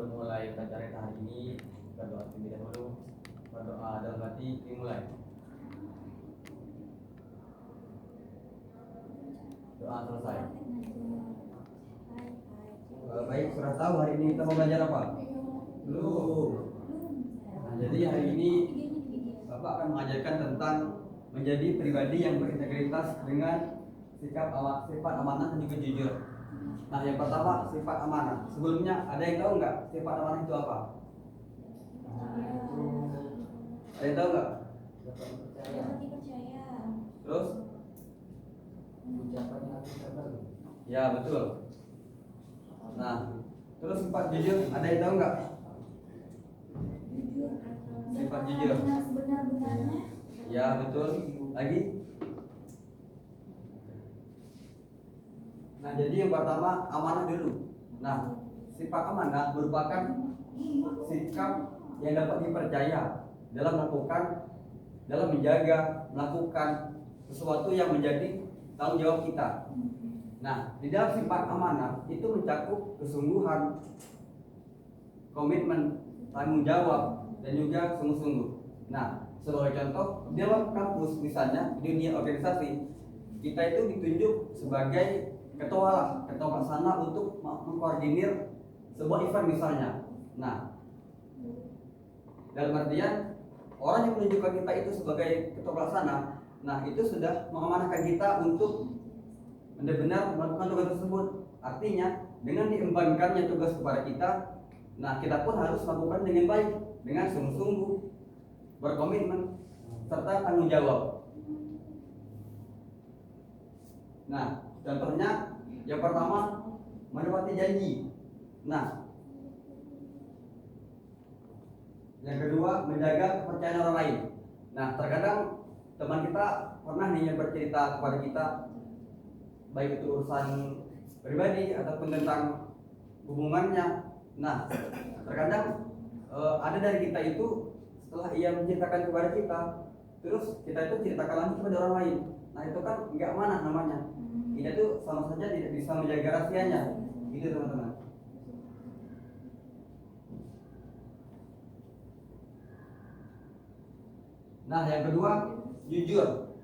sebelum mulai pelajaran kita hari ini, berdoa terlebih dahulu. Berdoa dalam hati, dimulai. Doa selesai. Baik, sudah tahu hari ini kita mau belajar apa? Belum. Nah, jadi hari ini Bapak akan mengajarkan tentang menjadi pribadi yang berintegritas dengan sifat amanah dan juga jujur. Nah, yang pertama sifat amanah. Sebelumnya ada yang tahu nggak sifat amanah itu apa? Ada yang tahu nggak? Terus? Ya, betul. Nah, terus sifat jujur ada yang tahu nggak? Sifat jujur. Ya, betul. Lagi? Nah, jadi yang pertama amanah dulu. Nah, sifat amanah merupakan sikap yang dapat dipercaya dalam menjaga, melakukan sesuatu yang menjadi tanggung jawab kita. Nah, di dalam sifat amanah itu mencakup kesungguhan, komitmen, tanggung jawab, dan juga sungguh-sungguh. Nah, sebagai contoh, di dalam kampus misalnya, di dunia organisasi, kita itu ditunjuk sebagai ketua pelaksana untuk mengkoordinir sebuah event misalnya. Nah, dalam artian orang yang menunjukkan kita itu sebagai ketua pelaksana, nah itu sudah mengamanahkan kita untuk benar-benar melakukan tugas tersebut. Artinya dengan diembankannya tugas kepada kita, nah kita pun harus melakukan dengan baik, dengan sungguh-sungguh, berkomitmen, serta tanggung jawab. Nah, contohnya yang pertama menepati janji. Nah, yang kedua menjaga kepercayaan orang lain. Nah, terkadang teman kita pernah nih yang bercerita kepada kita, baik itu urusan pribadi ataupun tentang hubungannya. Nah, terkadang ada dari kita itu setelah ia menceritakan kepada kita, terus kita itu ceritakan lagi kepada orang lain. Nah, itu kan nggak amanah namanya. Kita tuh sama saja tidak bisa menjaga rahasianya. Gitu teman-teman. Nah, yang kedua jujur.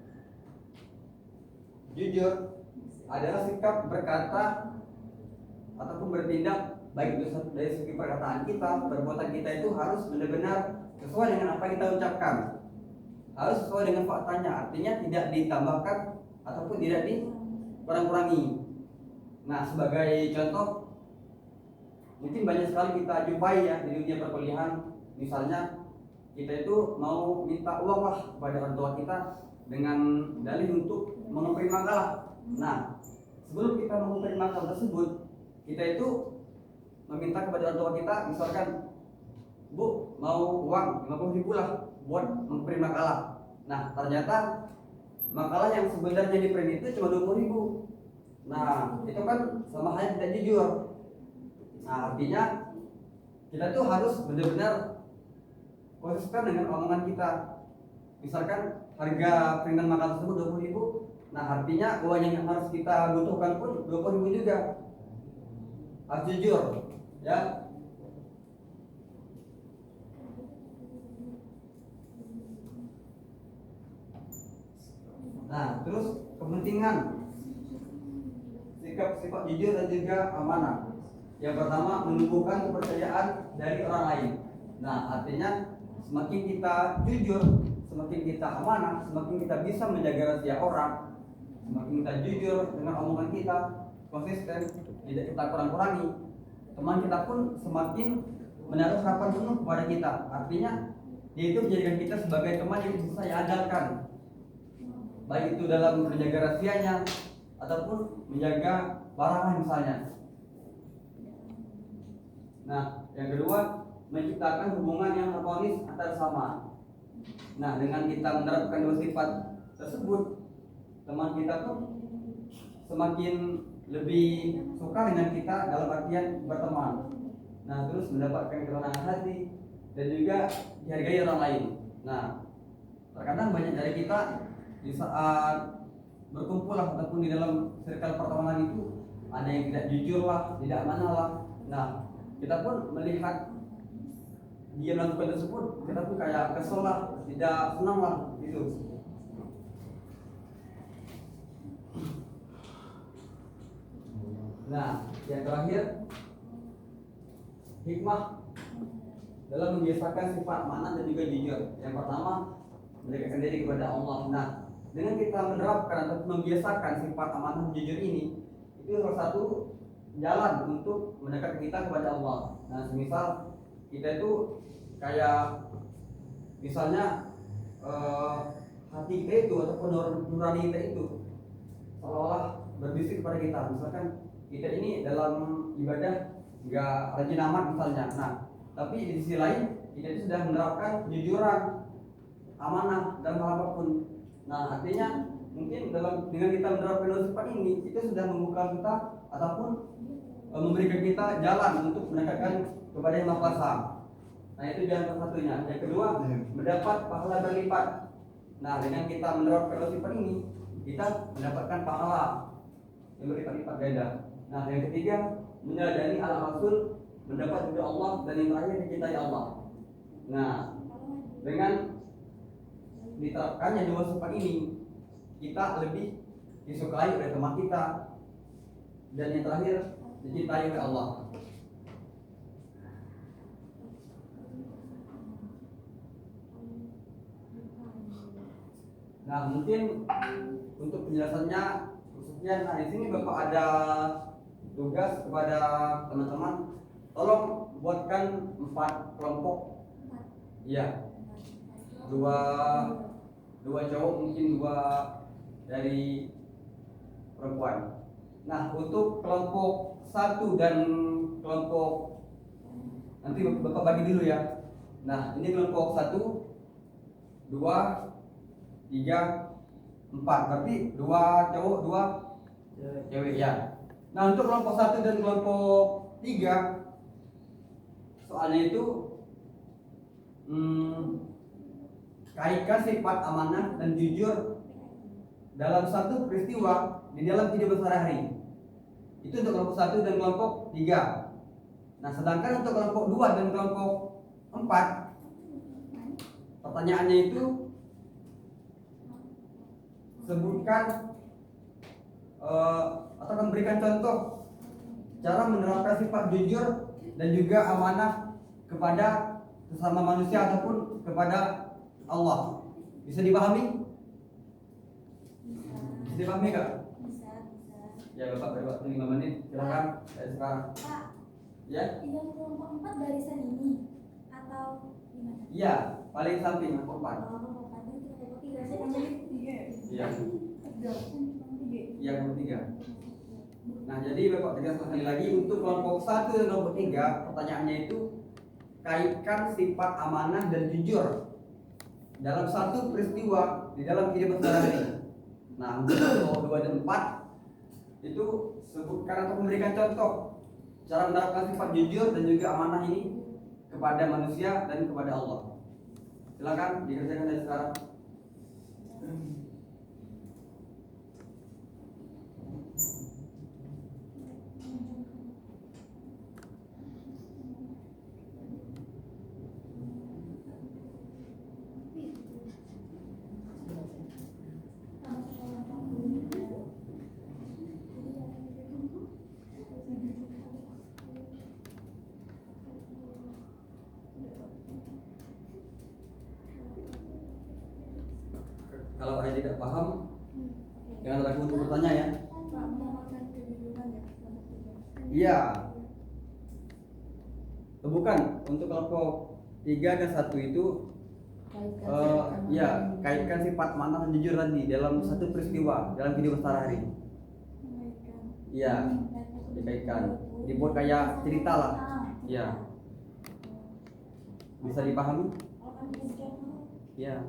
Jujur adalah sikap berkata ataupun bertindak, baik itu dari segi perkataan kita, perbuatan kita itu harus benar-benar sesuai dengan apa yang kita ucapkan, harus sesuai dengan faktanya. Artinya tidak ditambahkan ataupun tidak dikurang-kurangi. Nah, sebagai contoh, mungkin banyak sekali kita jumpai ya di dunia perkuliahan. Misalnya kita itu mau minta uang lah kepada orang tua kita dengan dalih untuk mengumpulkan makalah. Nah, sebelum kita mengumpulkan makalah tersebut, kita itu meminta kepada orang tua kita, misalkan, Bu, mau uang 50.000 lah buat mengumpulkan makalah. Nah, ternyata makalah yang sebenarnya di print itu cuma 20.000. Nah, itu kan sama halnya tidak jujur. Nah, artinya kita tuh harus benar-benar konsisten dengan omongan kita. Misalkan harga printan makalah tersebut 20.000, nah artinya uang yang harus kita butuhkan pun 20.000 juga. Harus jujur, ya. Nah, terus kepentingan sikap jujur dan juga amanah. Yang pertama, menumbuhkan kepercayaan dari orang lain. Nah, artinya semakin kita jujur, semakin kita amanah, semakin kita bisa menjaga rahasia orang, semakin kita jujur dengan omongan kita, konsisten, tidak kita kurang-kurangi, teman kita pun semakin menaruh harapan penuh kepada kita. Artinya dia itu menjadikan kita sebagai teman yang bisa diandalkan, baik itu dalam menjaga rahasianya ataupun menjaga barangnya misalnya. Nah, yang kedua, menciptakan hubungan yang harmonis antar sesama. Nah, dengan kita menerapkan dua sifat tersebut, teman kita pun semakin lebih suka dengan kita dalam artian berteman. Nah, terus mendapatkan ketenangan hati dan juga dihargai orang lain. Nah, terkadang banyak dari kita di saat berkumpul lah ataupun di dalam circle pertemanan itu ada yang tidak jujur lah, tidak amanah lah. Nah, kita pun melihat dia melakukan tersebut, kita pun kayak kesel lah, tidak senang lah gitu. Nah, yang terakhir, hikmah dalam membiasakan sifat amanah dan juga jujur. Yang pertama, mendekatkan diri kepada Allah. Nah, dengan kita menerapkan atau membiasakan sifat amanah dan jujur ini, itu salah satu jalan untuk mendekatkan kita kepada Allah. Nah, semisal kita itu kayak misalnya hati kita itu ataupun nurani kita itu seolah berbisik kepada kita. Misalkan kita ini dalam ibadah nggak rajin amat misalnya. Nah, tapi di sisi lain kita itu sudah menerapkan kejujuran, amanah dalam hal apapun. Nah, artinya mungkin dengan kita menerapkan sifat ini, itu sudah membuka kita ataupun memberikan kita jalan untuk mendekatkan kepada Yang Maha Kuasa. Nah, itu jalan salah satunya. Yang kedua, mendapat pahala berlipat. Nah, dengan kita menerapkan sifat ini, kita mendapatkan pahala yang berlipat-lipat ganda. Nah, yang ketiga, menyadari al-rasul, mendapat ridha Allah, dan yang terakhir dicintai Allah. Nah, dengan diterapkannya dua sifat ini, kita lebih disukai oleh teman kita, dan yang terakhir dicintai oleh Allah. Nah, mungkin untuk penjelasannya khususnya, nah di sini Bapak ada tugas kepada teman-teman, tolong buatkan 4 kelompok. Iya. Dua cowok, mungkin 2 dari perempuan. Nah, untuk kelompok 1 dan kelompok, nanti Bapak bagi dulu ya. Nah, ini kelompok 1, 2, 3, 4. Berarti 2 cowok, 2 cewek ya. Nah, untuk kelompok 1 dan kelompok 3, soalnya itu kaitkan sifat amanah dan jujur dalam satu peristiwa di dalam kehidupan sehari-hari. Itu untuk kelompok 1 dan kelompok 3. Nah, sedangkan untuk kelompok 2 dan kelompok 4, pertanyaannya itu sebutkan atau memberikan contoh cara menerapkan sifat jujur dan juga amanah kepada sesama manusia ataupun kepada Allah. Bisa dipahami? Bisa dipahami Kak? Bisa. Ya, Bapak beri waktu 5 menit. Silakan dari sekarang. Pak, Ya? yang kelompok 4 barisan ini atau gimana? Iya, paling samping kelompok 4. Kelompok 4 itu kelompok 3. Saya baca. Iya. Yang ketiga. Nah, jadi Bapak tegaskan sekali lagi, untuk kelompok 1 dan kelompok 3, pertanyaannya itu kaitkan sifat amanah dan jujur dalam satu peristiwa di dalam kehidupan sehari-hari. Nah, untuk kelompok 2 dan 4 itu sebutkan atau memberikan contoh cara menerapkan sifat jujur dan juga amanah ini kepada manusia dan kepada Allah. Silakan dikerjakan dari sekarang. Kalau ada tidak paham, jangan ragu untuk bertanya ya. Pak, mendapatkan kejujuran ya kelompok 3. Iya. Bukan, untuk kelompok 3 dan 1 itu ya, kaitkan sifat amanah dan jujur tadi dalam satu peristiwa dalam kehidupan sehari-hari. Iya, dikaitkan. Dibuat kayak cerita lah. Iya. Bisa dipahami? Iya.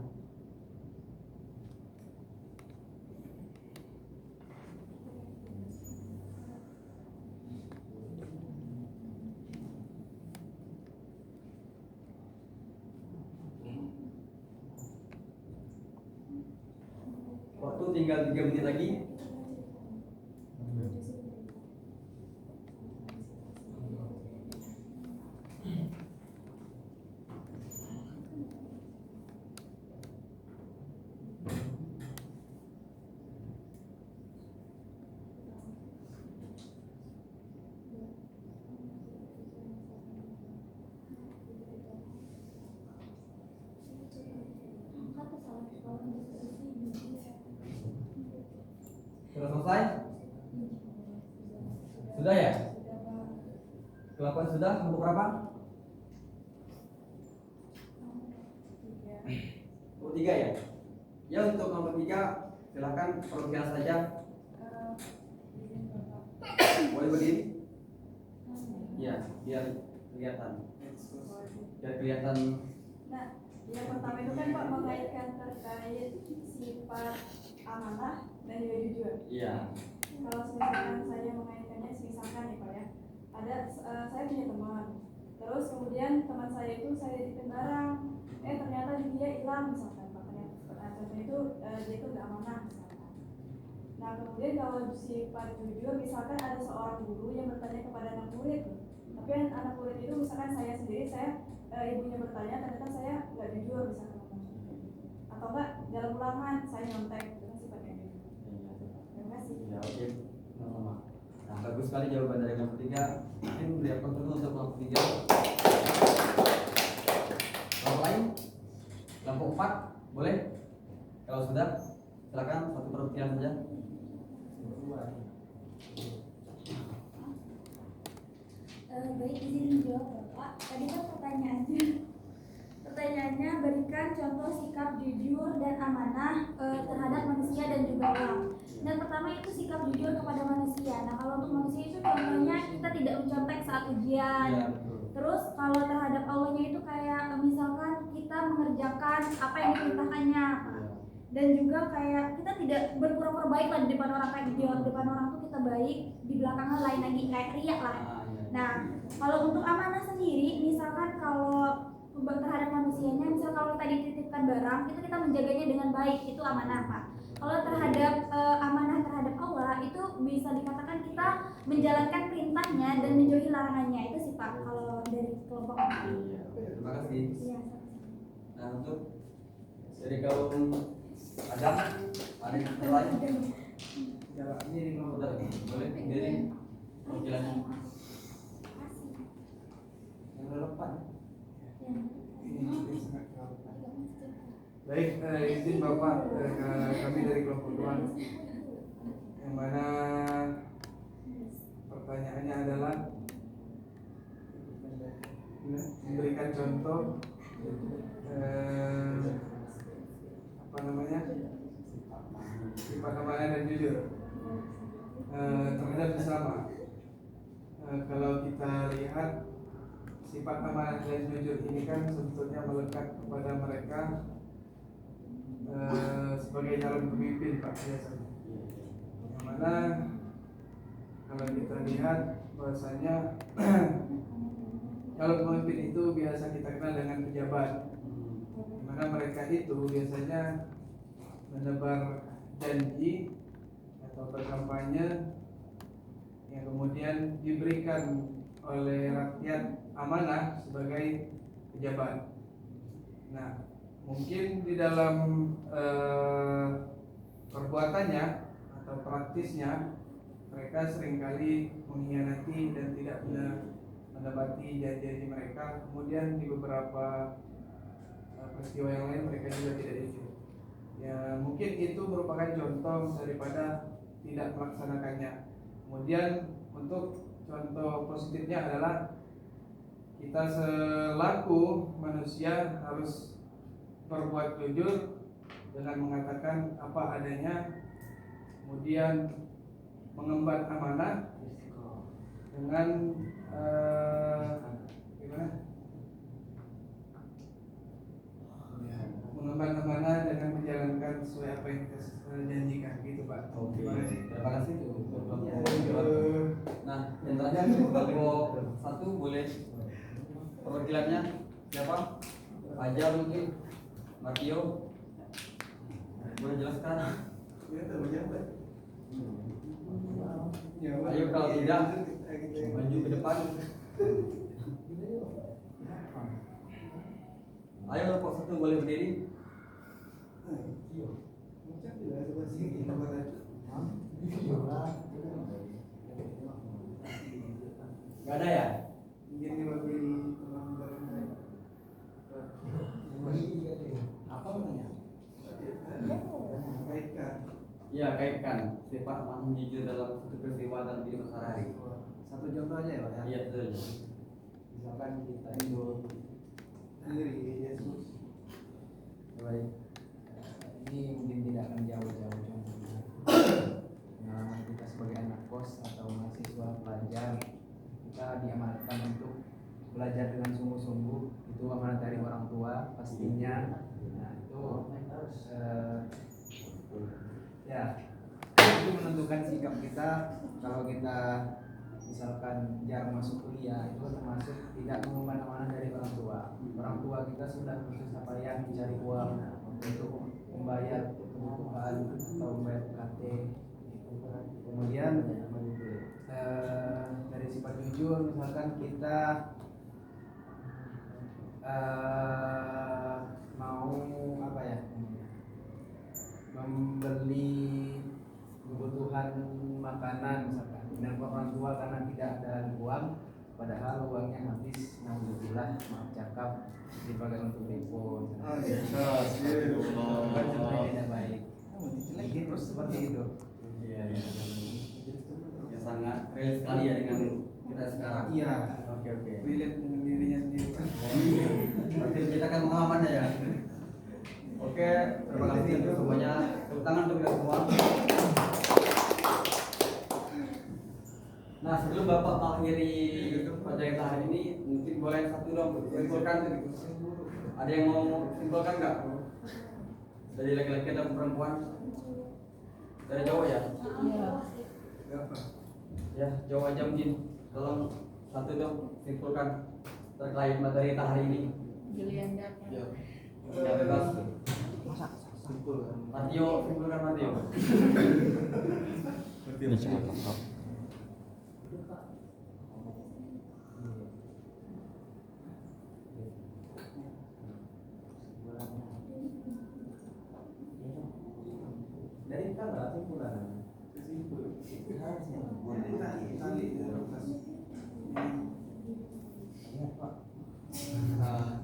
Waktu tinggal 3 menit lagi. selesai? Sudah ya? Kelompok sudah, kelompok berapa? Kelompok 3 ya? Ya, untuk kelompok 3 silakan perwakilan saja. Boleh berdiri? Ya, biar kelihatan. Biar kelihatan. Nah, yang pertama itu kan Pak mengaitkan terkait sifat amanah dan juga jujur. Iya. Kalau misalkan saya mengaitkannya, misalkan nih Pak ya, ada saya punya teman, terus kemudian teman saya itu saya titipin barang, ternyata dia hilang misalkan Pak, contohnya itu dia itu nggak amanah misalkan. Nah kemudian kalau sifat jujur, misalkan ada seorang guru yang bertanya kepada anak murid, tapi anak murid itu misalkan saya sendiri, ibunya bertanya, ternyata saya nggak jujur misalkan, atau enggak dalam ulangan saya nyontek, itu kan sifatnya jujur. Terima kasih. Ya, oke. Sama-sama. Nah, bagus sekali jawaban dari kelompok 3. Mungkin beliau dulu untuk kelompok 3. Kelompok lain? Kelompok 4 boleh? Kalau sudah, silakan satu perwakilan saja. Baik, izin menjawab Bapak. Tadi kan pertanyaannya berikan contoh sikap jujur dan amanah terhadap manusia dan juga Allah. Dan pertama itu sikap jujur kepada manusia. Nah, kalau untuk manusia itu contohnya kita tidak mencontek saat ujian. Ya, betul. Terus kalau terhadap Allahnya itu kayak misalkan kita mengerjakan apa yang diperintahkannya, Pak. Dan juga kayak kita tidak berpura-pura baik lah di depan orang, kayak di depan orang tuh kita baik, di belakangnya lain lagi, kayak riak lah. Nah, kalau untuk amanah sendiri, misalkan kalau terhadap manusianya, misal kalau kita dititipkan barang, itu kita menjaganya dengan baik, itu amanah Pak. Kalau terhadap amanah terhadap Allah, itu bisa dikatakan kita menjalankan perintahnya dan menjauhi larangannya, itu sih Pak. Kalau dari kelompok ini. Terima kasih. Iya. Nah, untuk dari kaum ada yang lain? Ya, ini boleh sendiri perwakilannya. Yang relevan. Baik, izin Bapak, kami dari kelompok 2, yang mana pertanyaannya adalah memberikan contoh sifat amanah dan jujur terhadap sesama. Kalau kita lihat sifat amanah dan jujur ini kan sebetulnya melekat kepada mereka sebagai calon pemimpin Pak biasanya. Yang mana kalau kita lihat bahwasanya calon pemimpin itu biasa kita kenal dengan pejabat, di mana mereka itu biasanya menebar janji atau berkampanye yang kemudian diberikan oleh rakyat amanah sebagai pejabat. Nah, mungkin di dalam perbuatannya atau praktisnya mereka seringkali mengkhianati dan tidak menepati janji-janji mereka. Kemudian di beberapa peristiwa yang lain mereka juga tidak jujur. Ya, mungkin itu merupakan contoh daripada tidak melaksanakannya. Kemudian untuk contoh positifnya adalah kita selaku manusia harus berbuat jujur dengan mengatakan apa adanya, kemudian mengemban amanah dengan mengemban amanah dengan menjalankan sesuai apa yang kita janjikan, gitu Pak. Oke. Terima kasih untuk Nah, yang terakhir kelompok 1 boleh perwakilannya siapa? Fajar mungkin, Martio, boleh jelaskan? Ayo, kalau tidak maju ke depan. Ayo kelompok 1 boleh berdiri. Gak ada ya? Apa namanya? Iya, kaitkan. sifat amanah jujur dalam satu peristiwa dalam hidup sehari-hari. Satu contoh aja ya Pak ya. Iya betul. Misalkan kita itu diri Yesus. Baik. Ini mungkin tidak akan jauh-jauh contohnya. Pengalaman kita sebagai anak kos atau mahasiswa pelajar, kita diamanatkan untuk belajar dengan sungguh-sungguh. Itu amanat dari orang tua pastinya. Nah itu ya itu menentukan sikap kita. Kalau kita misalkan jarang masuk kuliah, itu termasuk tidak mengumumkan amanah dari orang tua. Orang tua kita sudah bersusah payah mencari uang untuk membayar kebutuhan atau membayar UKT. Kemudian dari sifat jujur, misalkan kita mau apa ya, membeli kebutuhan makanan misalkan dengan orang tua karena tidak ada uang, padahal uangnya habis, alhamdulillah maaf cakap dipakai untuk depo. Tidak baik. Terus seperti itu. Iya. Ya sangat real sekali ya dengan kita sekarang. Iya. Oke. relate dengan dirinya sendiri. Berarti kita kan pengalamannya ya. Oke, terima kasih untuk semuanya. Tepuk tangan untuk kita semua. Nah, sebelum Bapak mengakhiri pelajaran hari ini, mungkin boleh satu dong simpulkan. Ada yang mau simpulkan nggak? Dari laki-laki atau perempuan? Dari cowok ya? Ya, cowok aja mungkin. Tolong satu dong simpulkan terkait materi kita hari ini. Julianda. Ya bebas. Matio, simpulkan Matio. Dari kita berarti pulang.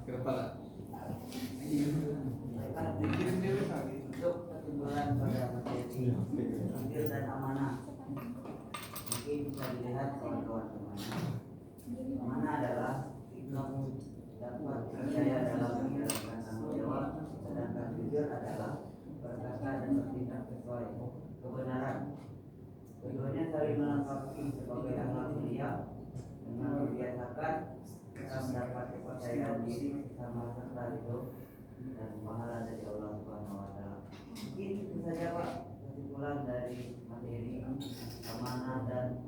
Ke kepala. Untuk kesimpulan pada materi jujur dan amanah, mungkin bisa dilihat kawan-kawan semuanya. Amanah adalah kamu dapat percaya dalam menjalankan tanggung jawab, sedangkan jujur adalah berkata dan bertindak sesuai kebenaran. Keduanya saling melengkapi sebagai anak mulia. Dengan membiasakan kita mendapat kepercayaan diri sama serta hidup dan pahala dari Allah Subhanahu wa taala. Mungkin itu saja Pak kesimpulan dari materi amanah dan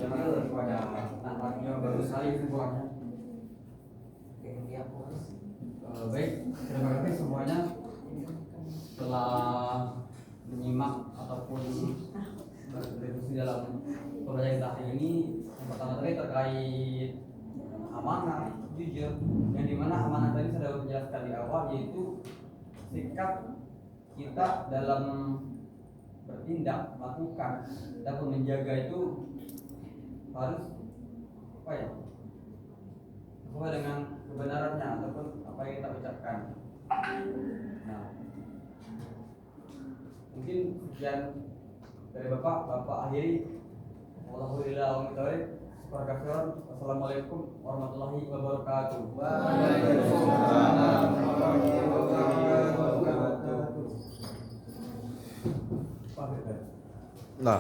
jujur kepada anak-anaknya baru sekali semuanya. Baik, terima kasih semuanya telah menyimak ataupun berdiskusi dalam pembelajaran kita hari ini. Yang pertama tadi terkait amanah, jujur, yang dimana amanah tadi sudah menjelaskan di awal, yaitu sikap kita dalam bertindak, melakukan ataupun menjaga itu harus apa ya, sesuai dengan kebenarannya ataupun apa yang kita ucapkan. Nah, mungkin sekian dari Bapak akhiri. Wassalamualaikum warahmatullahi wabarakatuh. Waalaikumsalam warahmatullahi wabarakatuh. Nah,